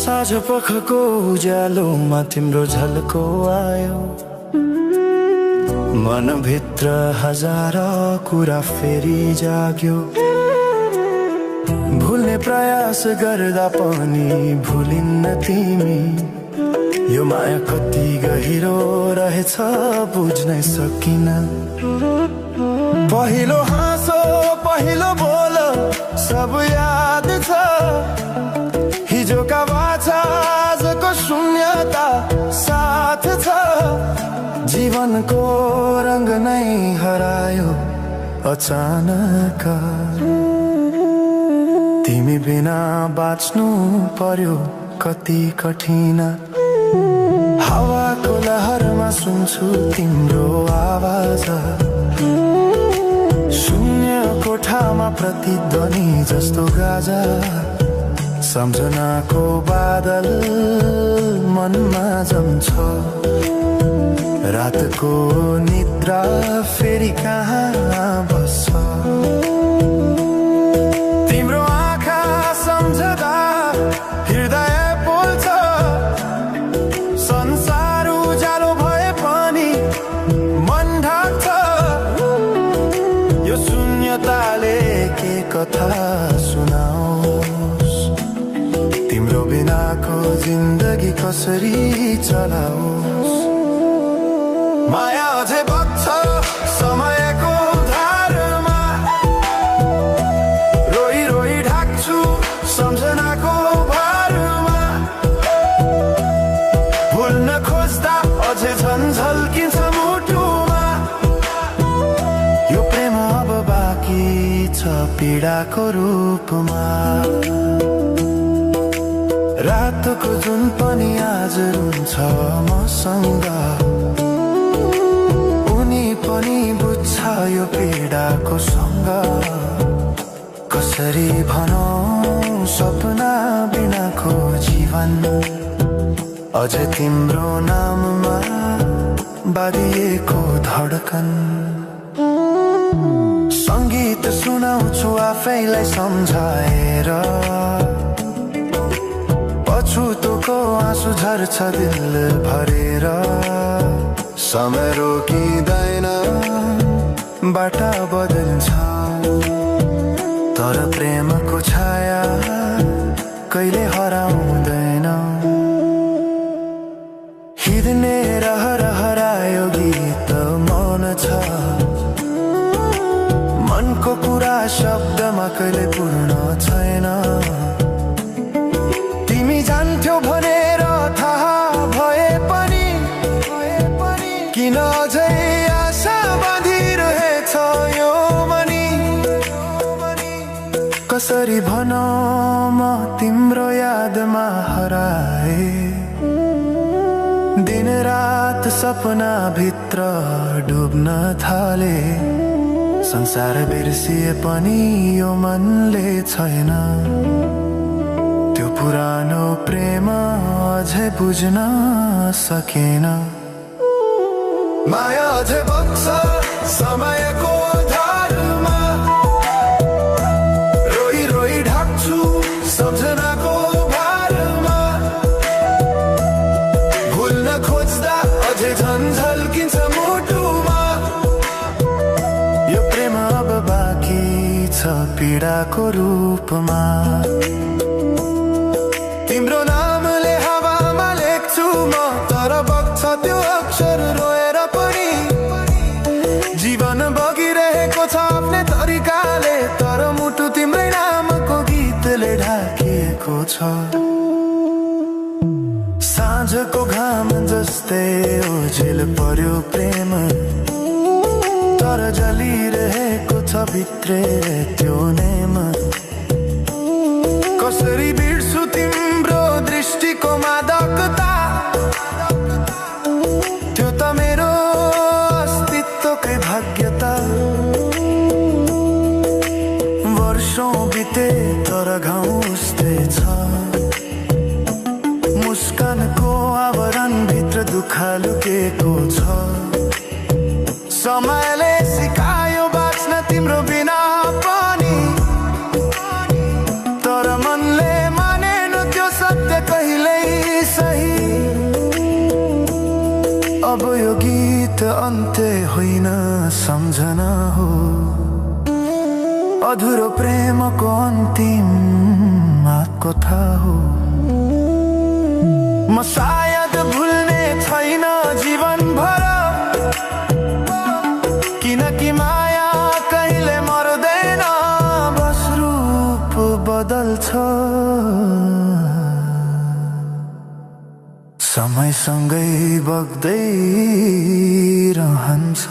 साँझ पखको उज्यालोमा तिम्रो झल्को आयो, मनभित्र हजार कुरा फेरि जाग्यो। भुल्ने प्रयास गर्दा पनि भुलिन्न तिमी, यो माया कति गहिरो रहेछ बुझ्नै सकिन। पहिलो हाँसो पहिलो बोल सब याद छ, हिजोका बाछा आजको शून्यता साथ छ। जीवनको रंग नै हरायो अचानक, तिमी बिना बाँच्नु पर्यो कति कठिन। हावाको लहरमा सुन्छु तिम्रो आवाज, शून्य कोठामा प्रतिध्वनि जस्तो गाजा। सम्झनाको बादल मनमा जम्छ, रातको निद्रा फेरि कहाँ बस्छ। तिम्रो आँखा सम्झदा हृदय पोल्छ, संसार उज्यालो भए पनि मन ढाक्छ। यो शून्यताले के कथा सुनाओस्, तिम्रो बिनाको जिन्दगी कसरी चलाओस्। माया अझै बग्छ समयको धारमा, रोई रोई ढाक्छु सम्झनाको भारमा। भुल्न खोज्दा अझै झन् झल्किन्छ मुटुमा, यो प्रेम अब बाँकी छ पीडाको रूपमा। रातको जुन पनि आज रुन्छ मसँग, पनि बुझ्छ यो पीडाको सँग। कसरी भनौं सपना बिनाको जीवन, अझ तिम्रो नाममा बाँधिएको धडकन। संगीत सुनाउँछु आफैलाई सम्झाएर, पछुतोको आँसु झर्छ दिल भरेर। समय रोकिँदैन बाटा बदल्छ, तर प्रेमको छाया कहिले हराउँदैन। हिँड्ने रहर हरायो गीत मौन छ, मनको कुरा शब्दमा कहिले पूर्ण छैन। तिमी जान्थ्यौ भनेर थाहा भए पनि किन अझै आशा बाँधिरहेछ यो मनी। कसरी भनौं म तिम्रो यादमा हराए, दिन रात सपना भित्र डुब्न थाले। संसार बिर्सिए पनि यो मनले छैन, त्यो पुरानो प्रेम अझै बुझ्न सकेन। माया अझै बग्छ समयको धारमा, रोई रोई ढाक्छु सम्झनाको भारमा। भुल्न खोज्दा अझै झन् झल्किन्छ मुटुमा, यो प्रेम अब बाँकी छ पीडाको रूपमा। तिम्रो नामले हावामा लेख्छु म, तर बग्छ त्यो अक्षर रोएर पनि। जीवन बगिरहेको छ आफ्नै तरिकाले, तर मुटु तिम्रै नामको गीतले ढाकिएको छ। साँझको घाम जस्तै ओझेल पर्यो प्रेम, तर जलिरहेको छ भित्रै त्यो नेम। कसरी बिर्सु तिम्रो दृष्टिको मादकता, त्यो त मेरो अस्तित्वकै भाग्यता। वर्षौं बिते तर घाउ उस्तै छ, मुस्कानको आवरण भित्र दुःख लुकेको छ। समयले सिकायो बाँच्न तिम्रो बिना पनि, तर मनले मानेन त्यो सत्य कहिले अन्त्य होइन सम्झना हो, अधुरो प्रेमको अन्तिम कथा हो। म सायद भुल्ने छैन जीवन भर, किनकि माया कहिले मर्दैन, बस रूप बदल्छ, समयसँगै बग्दै रहन्छ।